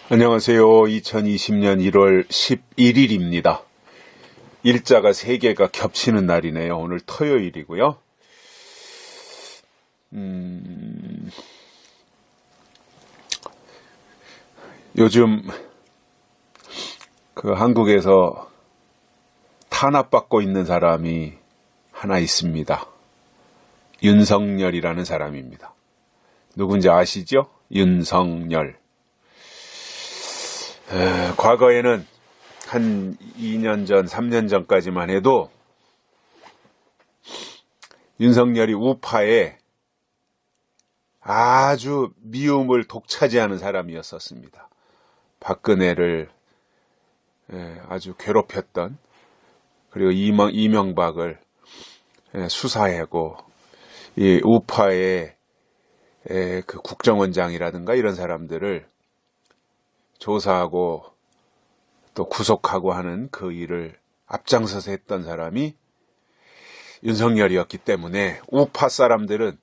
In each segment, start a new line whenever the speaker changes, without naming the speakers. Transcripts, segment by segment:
안녕하세요. 2020년 1월 11일입니다. 일자가 3개가 겹치는 날이네요. 오늘 토요일이고요. 요즘 한국에서 탄압받고 있는 사람이 하나 있습니다. 윤석열이라는 사람입니다. 누군지 아시죠? 윤석열. 과거에는 한 2년 전, 3년 전까지만 해도 윤석열이 우파에 아주 미움을 독차지하는 사람이었었습니다. 박근혜를 아주 괴롭혔던, 그리고 이명박을 수사하고 이 우파의 그 국정원장이라든가 이런 사람들을 조사하고 또 구속하고 하는 그 일을 앞장서서 했던 사람이 윤석열이었기 때문에 우파 사람들은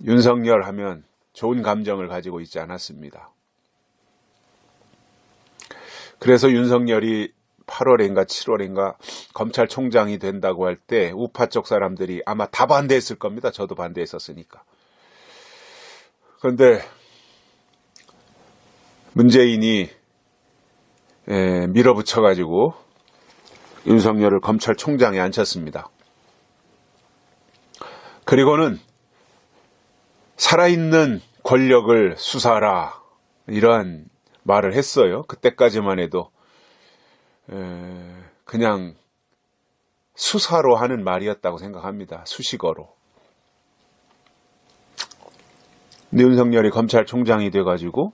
윤석열 하면 좋은 감정을 가지고 있지 않았습니다. 그래서 윤석열이 8월인가 7월인가 검찰총장이 된다고 할 때 우파 쪽 사람들이 아마 다 반대했을 겁니다. 저도 반대했었으니까. 그런데 문재인이 밀어붙여가지고 윤석열을 검찰총장에 앉혔습니다. 그리고는 살아있는 권력을 수사하라 이러한 말을 했어요. 그때까지만 해도 그냥 수사로 하는 말이었다고 생각합니다. 수식어로. 근데 윤석열이 검찰총장이 돼가지고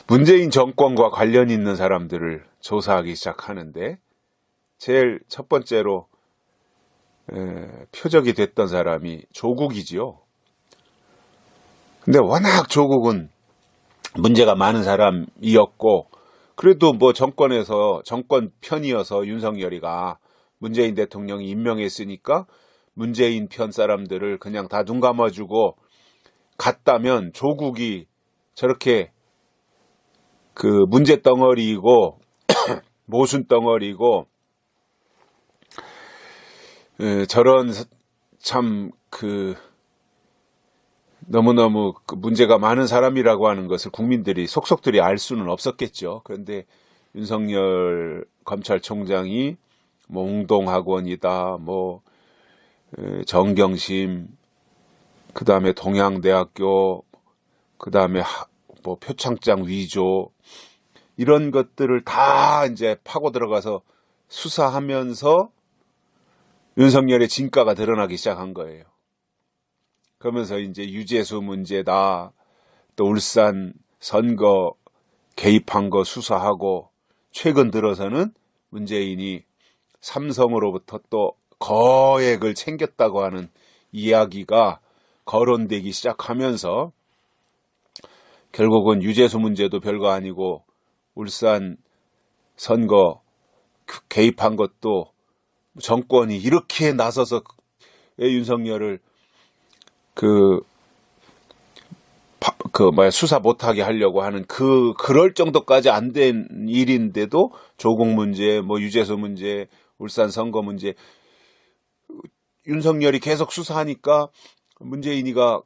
문재인 정권과 관련 있는 사람들을 조사하기 시작하는데 제일 첫 번째로 표적이 됐던 사람이 조국이지요. 근데 워낙 조국은 문제가 많은 사람이었고, 그래도 뭐 정권 편이어서 윤석열이가 문재인 대통령이 임명했으니까 문재인 편 사람들을 그냥 다 눈 감아주고 갔다면 조국이 저렇게 그 문제 덩어리이고 모순 덩어리이고 저런 참 너무너무 문제가 많은 사람이라고 하는 것을 국민들이 속속들이 알 수는 없었겠죠. 그런데 윤석열 검찰총장이 뭐 웅동학원이다, 뭐 정경심, 그 다음에 동양대학교, 그 다음에 뭐 표창장 위조, 이런 것들을 다 이제 파고 들어가서 수사하면서 윤석열의 진가가 드러나기 시작한 거예요. 그러면서 이제 유재수 문제다, 또 울산 선거 개입한 거 수사하고, 최근 들어서는 문재인이 삼성으로부터 또 거액을 챙겼다고 하는 이야기가 거론되기 시작하면서 결국은 유재수 문제도 별거 아니고 울산 선거 개입한 것도 정권이 이렇게 나서서 윤석열을 수사 못하게 하려고 하는 그럴 정도까지 안 된 일인데도 조국 문제, 뭐 유재수 문제, 울산 선거 문제, 윤석열이 계속 수사하니까 문재인이가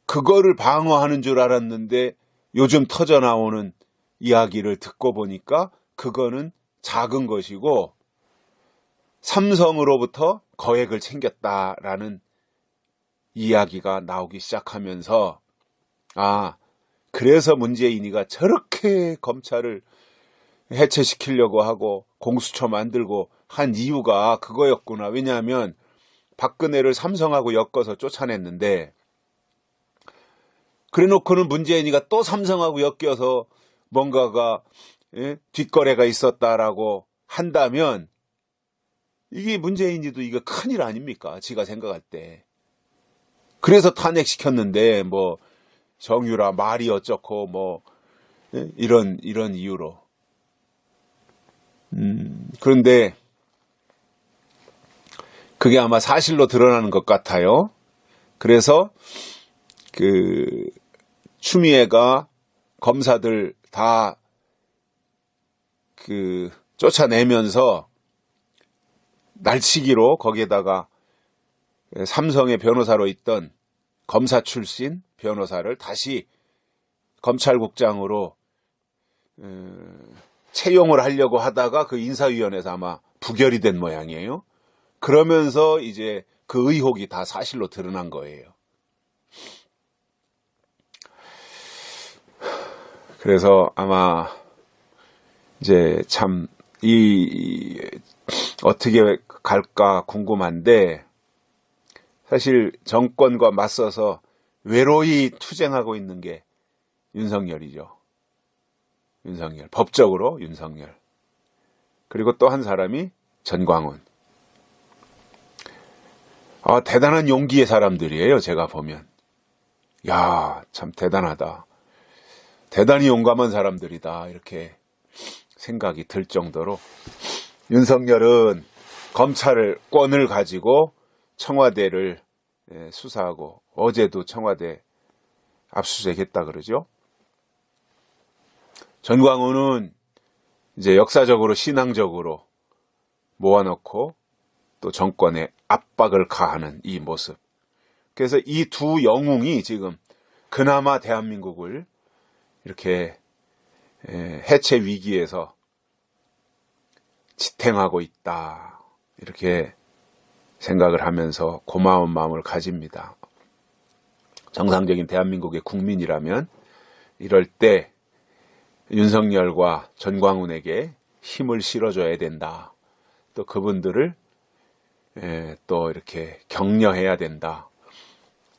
그거를 방어하는 줄 알았는데 요즘 터져 나오는 이야기를 듣고 보니까 그거는 작은 것이고 삼성으로부터 거액을 챙겼다라는 이야기가 나오기 시작하면서, 그래서 문재인이가 저렇게 검찰을 해체시키려고 하고 공수처 만들고 한 이유가 그거였구나. 왜냐하면 박근혜를 삼성하고 엮어서 쫓아냈는데, 그래놓고는 문재인이가 또 삼성하고 엮여서 뭔가가 뒷거래가 있었다라고 한다면 이게 문재인이도 이거 큰일 아닙니까? 지가 생각할 때. 그래서 탄핵시켰는데 뭐 정유라 말이 어쩌고 뭐 이런 이유로. 그런데 그게 아마 사실로 드러나는 것 같아요. 그래서 추미애가 검사들 다 쫓아내면서 날치기로 거기에다가 삼성의 변호사로 있던 검사 출신 변호사를 다시 검찰국장으로 채용을 하려고 하다가 그 인사위원회에서 아마 부결이 된 모양이에요. 그러면서 이제 그 의혹이 다 사실로 드러난 거예요. 그래서 아마 이제 참 어떻게 갈까 궁금한데, 사실 정권과 맞서서 외로이 투쟁하고 있는 게 윤석열이죠. 윤석열. 법적으로 윤석열. 그리고 또 한 사람이 전광훈. 대단한 용기의 사람들이에요, 제가 보면. 야, 참 대단하다. 대단히 용감한 사람들이다. 이렇게 생각이 들 정도로 윤석열은 검찰권을 가지고 청와대를 수사하고, 어제도 청와대 압수수색했다 그러죠. 전광훈은 이제 역사적으로 신앙적으로 모아놓고 또 정권에 압박을 가하는 이 모습. 그래서 이 두 영웅이 지금 그나마 대한민국을 이렇게 해체 위기에서 지탱하고 있다. 이렇게 생각을 하면서 고마운 마음을 가집니다. 정상적인 대한민국의 국민이라면 이럴 때 윤석열과 전광훈에게 힘을 실어줘야 된다. 또 그분들을 또 이렇게 격려해야 된다.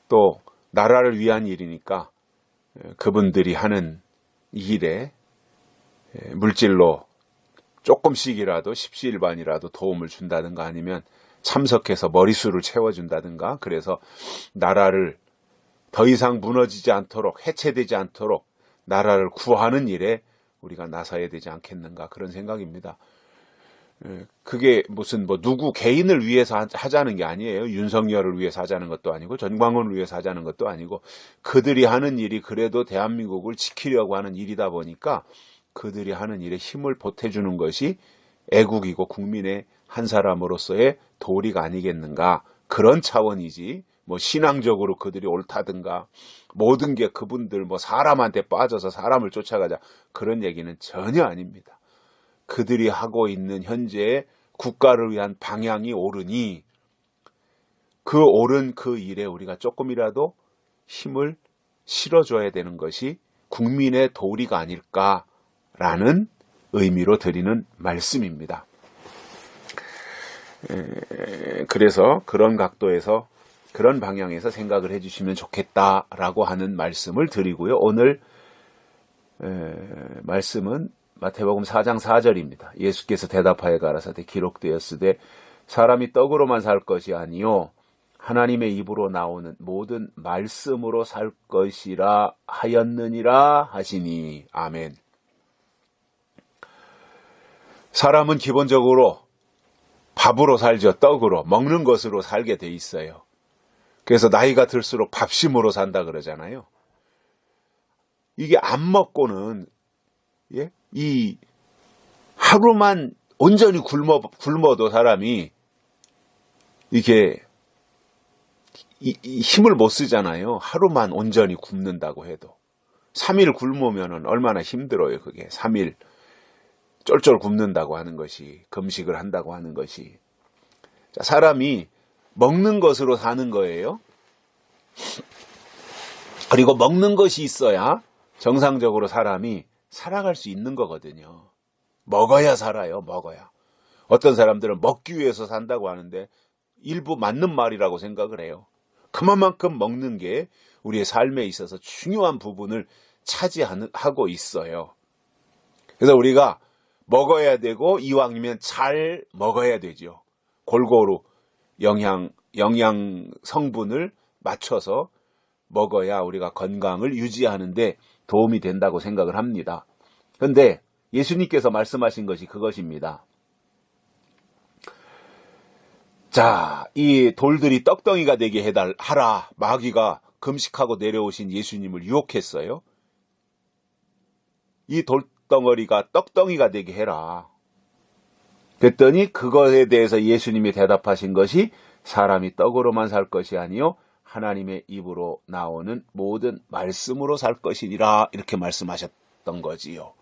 또 나라를 위한 일이니까 그분들이 하는 일에 물질로 조금씩이라도 십시일반이라도 도움을 준다든가, 아니면 참석해서 머리수를 채워준다든가, 그래서 나라를 더 이상 무너지지 않도록, 해체되지 않도록 나라를 구하는 일에 우리가 나서야 되지 않겠는가, 그런 생각입니다. 그게 무슨 누구 개인을 위해서 하자는 게 아니에요. 윤석열을 위해서 하자는 것도 아니고 전광훈을 위해서 하자는 것도 아니고, 그들이 하는 일이 그래도 대한민국을 지키려고 하는 일이다 보니까 그들이 하는 일에 힘을 보태주는 것이 애국이고 국민의 한 사람으로서의 도리가 아니겠는가, 그런 차원이지, 신앙적으로 그들이 옳다든가, 모든 게 그분들 사람한테 빠져서 사람을 쫓아가자, 그런 얘기는 전혀 아닙니다. 그들이 하고 있는 현재의 국가를 위한 방향이 옳으니 그 옳은 그 일에 우리가 조금이라도 힘을 실어줘야 되는 것이 국민의 도리가 아닐까라는 의미로 드리는 말씀입니다. 그래서 그런 각도에서, 그런 방향에서 생각을 해주시면 좋겠다라고 하는 말씀을 드리고요. 오늘 말씀은 마태복음 4장 4절입니다. 예수께서 대답하여 가라사대 기록되었으되 사람이 떡으로만 살 것이 아니요 하나님의 입으로 나오는 모든 말씀으로 살 것이라 하였느니라 하시니. 아멘. 사람은 기본적으로 밥으로 살죠. 떡으로, 먹는 것으로 살게 돼 있어요. 그래서 나이가 들수록 밥심으로 산다 그러잖아요. 이게 안 먹고는 이 하루만 온전히 굶어도 사람이 이게 이 힘을 못 쓰잖아요. 하루만 온전히 굶는다고 해도 3일 굶으면 얼마나 힘들어요. 그게 3일 쫄쫄 굶는다고 하는 것이, 금식을 한다고 하는 것이. 자, 사람이 먹는 것으로 사는 거예요. 그리고 먹는 것이 있어야 정상적으로 사람이 살아갈 수 있는 거거든요. 먹어야 살아요. 먹어야. 어떤 사람들은 먹기 위해서 산다고 하는데 일부 맞는 말이라고 생각을 해요. 그만큼 먹는 게 우리의 삶에 있어서 중요한 부분을 차지하고 있어요. 그래서 우리가 먹어야 되고, 이왕이면 잘 먹어야 되죠. 골고루 영양 성분을 맞춰서 먹어야 우리가 건강을 유지하는 데 도움이 된다고 생각을 합니다. 그런데 예수님께서 말씀하신 것이 그것입니다. 자, 이 돌들이 떡덩이가 되게 하라. 마귀가 금식하고 내려오신 예수님을 유혹했어요. 이 돌덩어리가 떡덩이가 되게 해라. 그랬더니 그것에 대해서 예수님이 대답하신 것이 사람이 떡으로만 살 것이 아니요 하나님의 입으로 나오는 모든 말씀으로 살 것이니라, 이렇게 말씀하셨던 거지요.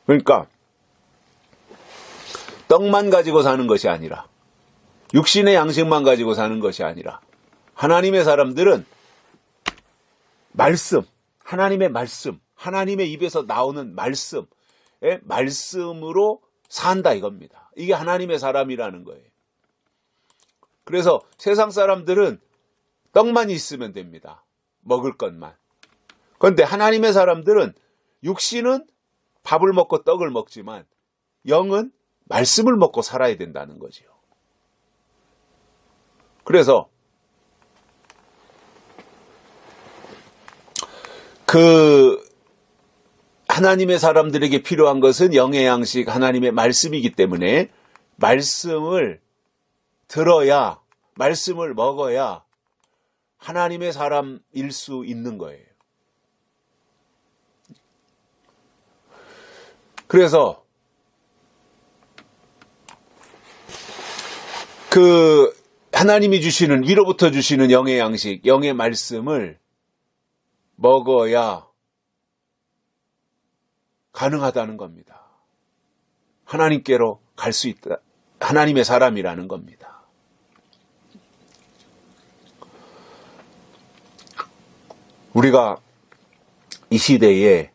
그러니까 떡만 가지고 사는 것이 아니라, 육신의 양식만 가지고 사는 것이 아니라, 하나님의 사람들은 말씀, 하나님의 말씀, 하나님의 입에서 나오는 말씀의 말씀으로 산다 이겁니다. 이게 하나님의 사람이라는 거예요. 그래서 세상 사람들은 떡만 있으면 됩니다. 먹을 것만. 그런데 하나님의 사람들은 육신은 밥을 먹고 떡을 먹지만 영은 말씀을 먹고 살아야 된다는 거지요. 그래서 하나님의 사람들에게 필요한 것은 영의 양식, 하나님의 말씀이기 때문에 말씀을 들어야, 말씀을 먹어야 하나님의 사람일 수 있는 거예요. 그래서 하나님이 주시는, 위로부터 주시는 영의 양식, 영의 말씀을 먹어야 가능하다는 겁니다. 하나님께로 갈 수 있다. 하나님의 사람이라는 겁니다. 우리가 이 시대에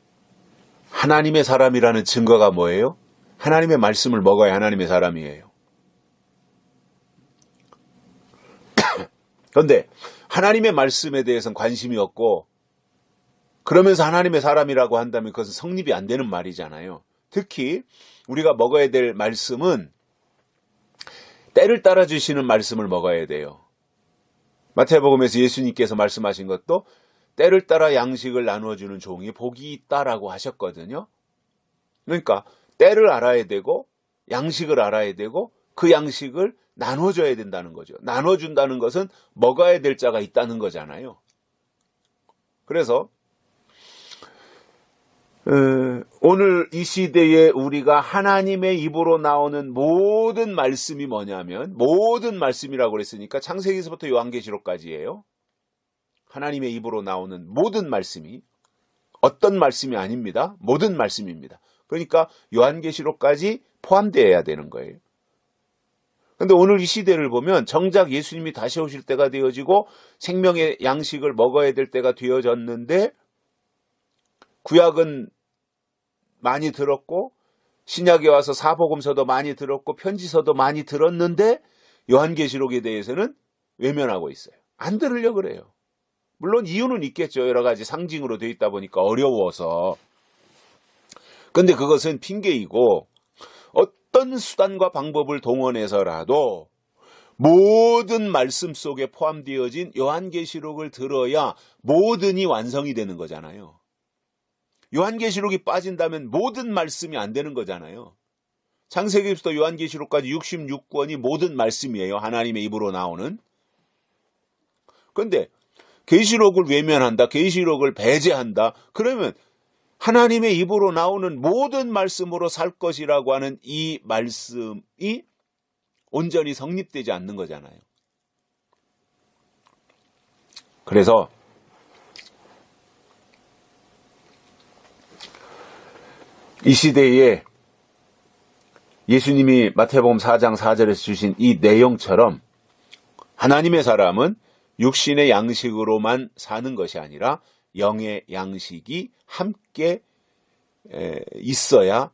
하나님의 사람이라는 증거가 뭐예요? 하나님의 말씀을 먹어야 하나님의 사람이에요. 그런데 하나님의 말씀에 대해서는 관심이 없고, 그러면서 하나님의 사람이라고 한다면 그것은 성립이 안 되는 말이잖아요. 특히 우리가 먹어야 될 말씀은 때를 따라 주시는 말씀을 먹어야 돼요. 마태복음에서 예수님께서 말씀하신 것도 때를 따라 양식을 나누어주는 종이 복이 있다라고 하셨거든요. 그러니까 때를 알아야 되고 양식을 알아야 되고 그 양식을 나눠줘야 된다는 거죠. 나눠준다는 것은 먹어야 될 자가 있다는 거잖아요. 그래서 오늘 이 시대에 우리가 하나님의 입으로 나오는 모든 말씀이 뭐냐면, 모든 말씀이라고 그랬으니까 창세기에서부터 요한계시록까지예요. 하나님의 입으로 나오는 모든 말씀이, 어떤 말씀이 아닙니다. 모든 말씀입니다. 그러니까 요한계시록까지 포함되어야 되는 거예요. 그런데 오늘 이 시대를 보면 정작 예수님이 다시 오실 때가 되어지고 생명의 양식을 먹어야 될 때가 되어졌는데, 구약은 많이 들었고 신약에 와서 사복음서도 많이 들었고 편지서도 많이 들었는데 요한계시록에 대해서는 외면하고 있어요. 안 들으려고 그래요. 물론 이유는 있겠죠. 여러 가지 상징으로 되어 있다 보니까 어려워서. 그런데 그것은 핑계이고, 어떤 수단과 방법을 동원해서라도 모든 말씀 속에 포함되어진 요한계시록을 들어야 모든이 완성이 되는 거잖아요. 요한계시록이 빠진다면 모든 말씀이 안 되는 거잖아요. 창세기부터 요한계시록까지 66권이 모든 말씀이에요. 하나님의 입으로 나오는. 그런데 계시록을 외면한다, 계시록을 배제한다, 그러면 하나님의 입으로 나오는 모든 말씀으로 살 것이라고 하는 이 말씀이 온전히 성립되지 않는 거잖아요. 그래서 이 시대에 예수님이 마태복음 4장 4절에서 주신 이 내용처럼 하나님의 사람은 육신의 양식으로만 사는 것이 아니라 영의 양식이 함께 있어야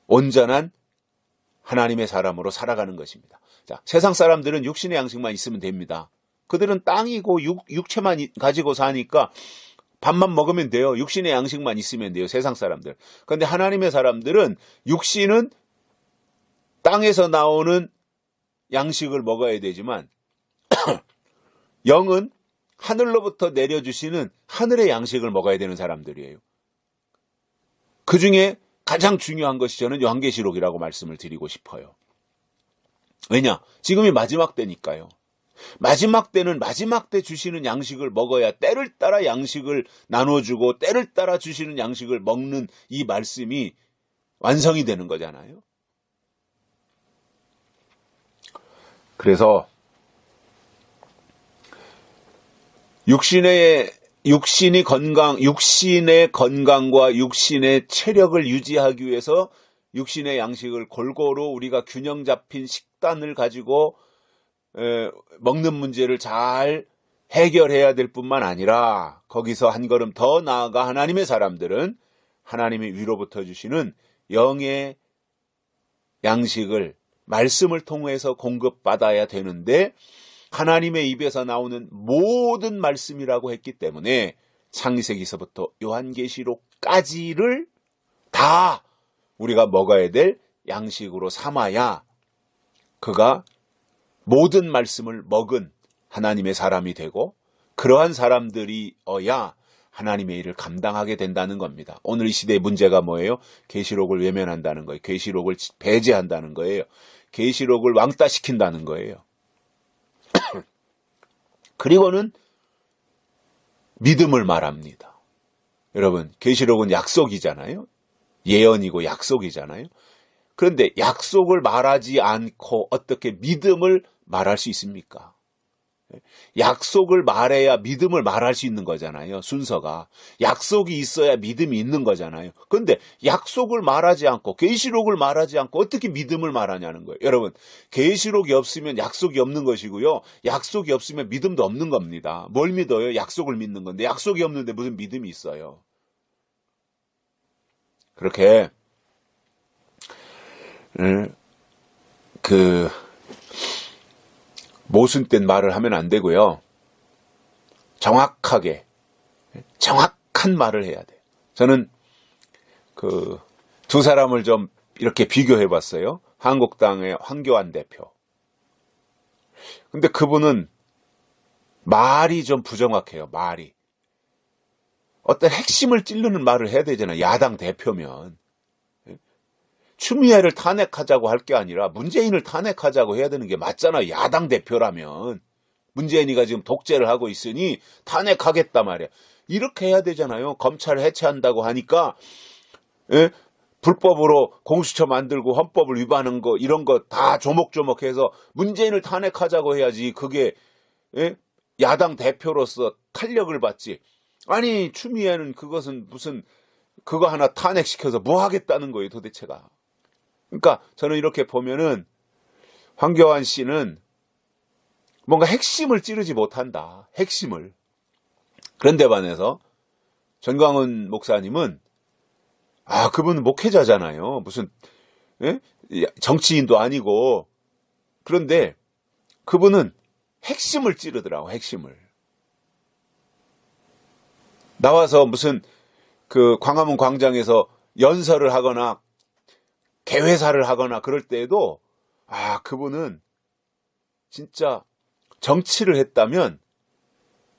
온전한 하나님의 사람으로 살아가는 것입니다. 자, 세상 사람들은 육신의 양식만 있으면 됩니다. 그들은 땅이고 육체만 가지고 사니까 밥만 먹으면 돼요. 육신의 양식만 있으면 돼요. 세상 사람들. 그런데 하나님의 사람들은 육신은 땅에서 나오는 양식을 먹어야 되지만 영은 하늘로부터 내려주시는 하늘의 양식을 먹어야 되는 사람들이에요. 그 중에 가장 중요한 것이 저는 요한계시록이라고 말씀을 드리고 싶어요. 왜냐? 지금이 마지막 때니까요. 마지막 때는 마지막 때 주시는 양식을 먹어야 때를 따라 양식을 나눠주고 때를 따라 주시는 양식을 먹는 이 말씀이 완성이 되는 거잖아요. 그래서 육신의 건강과 육신의 체력을 유지하기 위해서 육신의 양식을 골고루 우리가 균형 잡힌 식단을 가지고 먹는 문제를 잘 해결해야 될 뿐만 아니라 거기서 한 걸음 더 나아가 하나님의 사람들은 하나님의 위로부터 주시는 영의 양식을 말씀을 통해서 공급받아야 되는데 하나님의 입에서 나오는 모든 말씀이라고 했기 때문에 창세기서부터 요한계시록까지를 다 우리가 먹어야 될 양식으로 삼아야 그가 모든 말씀을 먹은 하나님의 사람이 되고 그러한 사람들이어야 하나님의 일을 감당하게 된다는 겁니다. 오늘 이 시대의 문제가 뭐예요? 계시록을 외면한다는 거예요. 계시록을 배제한다는 거예요. 계시록을 왕따시킨다는 거예요. 그리고는 믿음을 말합니다. 여러분, 계시록은 약속이잖아요. 예언이고 약속이잖아요. 그런데 약속을 말하지 않고 어떻게 믿음을 말할 수 있습니까? 약속을 말해야 믿음을 말할 수 있는 거잖아요. 순서가. 약속이 있어야 믿음이 있는 거잖아요. 그런데 약속을 말하지 않고 계시록을 말하지 않고 어떻게 믿음을 말하냐는 거예요. 여러분, 계시록이 없으면 약속이 없는 것이고요. 약속이 없으면 믿음도 없는 겁니다. 뭘 믿어요? 약속을 믿는 건데 약속이 없는데 무슨 믿음이 있어요. 그렇게 모순된 말을 하면 안 되고요. 정확한 말을 해야 돼요. 저는 두 사람을 좀 이렇게 비교해 봤어요. 한국당의 황교안 대표. 근데 그분은 말이 좀 부정확해요. 말이. 어떤 핵심을 찌르는 말을 해야 되잖아요. 야당 대표면. 추미애를 탄핵하자고 할 게 아니라 문재인을 탄핵하자고 해야 되는 게 맞잖아요. 야당 대표라면. 문재인이가 지금 독재를 하고 있으니 탄핵하겠다 말이야. 이렇게 해야 되잖아요. 검찰을 해체한다고 하니까 불법으로 공수처 만들고 헌법을 위반한 거 이런 거 다 조목조목해서 문재인을 탄핵하자고 해야지 그게 야당 대표로서 탄력을 받지. 아니 추미애는 그것은 무슨 그거 하나 탄핵시켜서 뭐 하겠다는 거예요 도대체가. 그러니까 저는 이렇게 보면은 황교안 씨는 뭔가 핵심을 찌르지 못한다. 핵심을. 그런데 반해서 전광훈 목사님은 그분은 목회자잖아요. 무슨 정치인도 아니고. 그런데 그분은 핵심을 찌르더라고. 핵심을. 나와서 무슨 광화문 광장에서 연설을 하거나 개회사를 하거나 그럴 때에도 그분은 진짜 정치를 했다면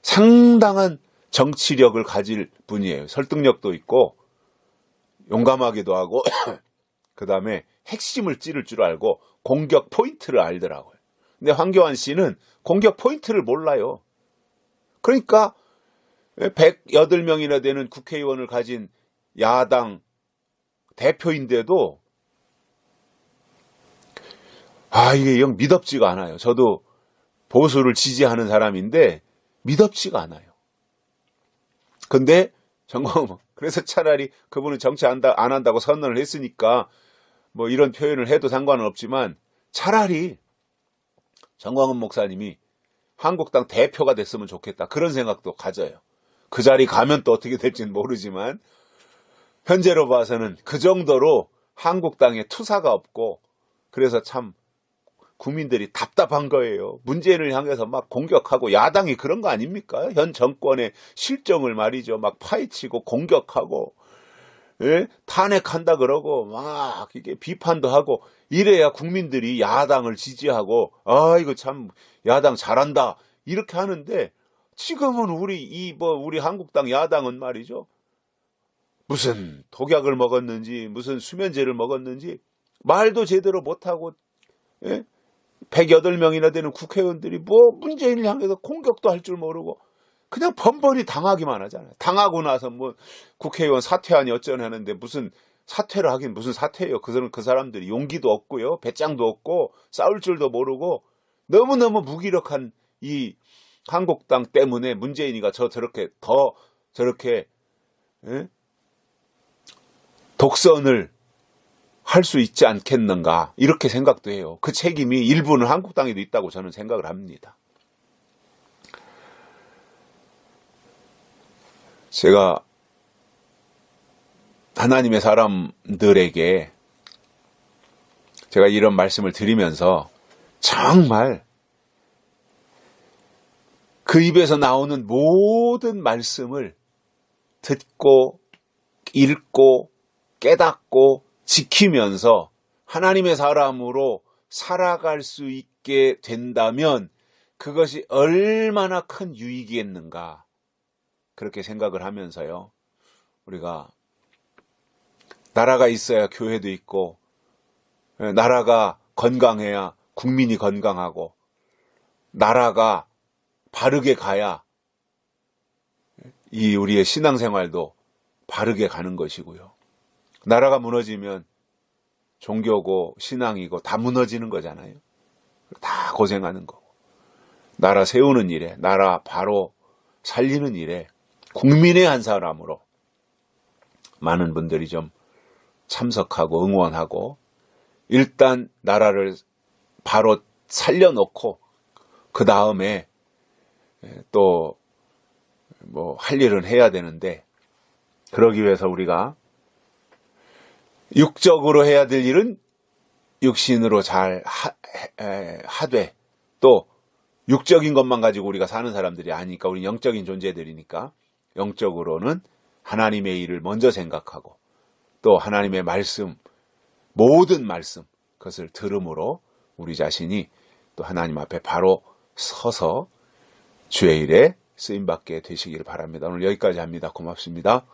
상당한 정치력을 가질 분이에요. 설득력도 있고 용감하기도 하고 그 다음에 핵심을 찌를 줄 알고 공격 포인트를 알더라고요. 근데 황교안 씨는 공격 포인트를 몰라요. 그러니까 108명이나 되는 국회의원을 가진 야당 대표인데도 이게 영 미덥지가 않아요. 저도 보수를 지지하는 사람인데 미덥지가 않아요. 근데 그래서 차라리 그분은 정치 안 한다고 선언을 했으니까 뭐 이런 표현을 해도 상관은 없지만 차라리 전광훈 목사님이 한국당 대표가 됐으면 좋겠다. 그런 생각도 가져요. 그 자리 가면 또 어떻게 될지는 모르지만 현재로 봐서는 그 정도로 한국당에 투사가 없고 그래서 참 국민들이 답답한 거예요. 문재인을 향해서 막 공격하고 야당이 그런 거 아닙니까? 현 정권의 실정을 말이죠. 막 파헤치고 공격하고 탄핵한다 그러고 막 이게 비판도 하고 이래야 국민들이 야당을 지지하고 이거 참 야당 잘한다 이렇게 하는데 지금은 우리 한국당 야당은 말이죠. 무슨 독약을 먹었는지 무슨 수면제를 먹었는지 말도 제대로 못하고 108명이나 되는 국회의원들이 뭐 문재인을 향해서 공격도 할 줄 모르고 그냥 번번이 당하기만 하잖아요. 당하고 나서 뭐 국회의원 사퇴하니 어쩌냐는데 무슨 사퇴를 하긴 무슨 사퇴예요. 그 사람들이 용기도 없고요. 배짱도 없고 싸울 줄도 모르고 너무너무 무기력한 이 한국당 때문에 문재인이가 저렇게 예? 독선을 할 수 있지 않겠는가 이렇게 생각도 해요. 그 책임이 일부는 한국당에도 있다고 저는 생각을 합니다. 제가 하나님의 사람들에게 제가 이런 말씀을 드리면서 정말 그 입에서 나오는 모든 말씀을 듣고 읽고 깨닫고 지키면서 하나님의 사람으로 살아갈 수 있게 된다면 그것이 얼마나 큰 유익이겠는가 그렇게 생각을 하면서요. 우리가 나라가 있어야 교회도 있고 나라가 건강해야 국민이 건강하고 나라가 바르게 가야 이 우리의 신앙생활도 바르게 가는 것이고요. 나라가 무너지면 종교고 신앙이고 다 무너지는 거잖아요. 다 고생하는 거고. 나라 세우는 일에, 나라 바로 살리는 일에 국민의 한 사람으로 많은 분들이 좀 참석하고 응원하고 일단 나라를 바로 살려놓고 그 다음에 또 뭐 할 일은 해야 되는데 그러기 위해서 우리가 육적으로 해야 될 일은 육신으로 잘 하되 또 육적인 것만 가지고 우리가 사는 사람들이 아니니까 우리 영적인 존재들이니까 영적으로는 하나님의 일을 먼저 생각하고 또 하나님의 말씀 모든 말씀 그것을 들음으로 우리 자신이 또 하나님 앞에 바로 서서 주의 일에 쓰임받게 되시기를 바랍니다. 오늘 여기까지 합니다. 고맙습니다.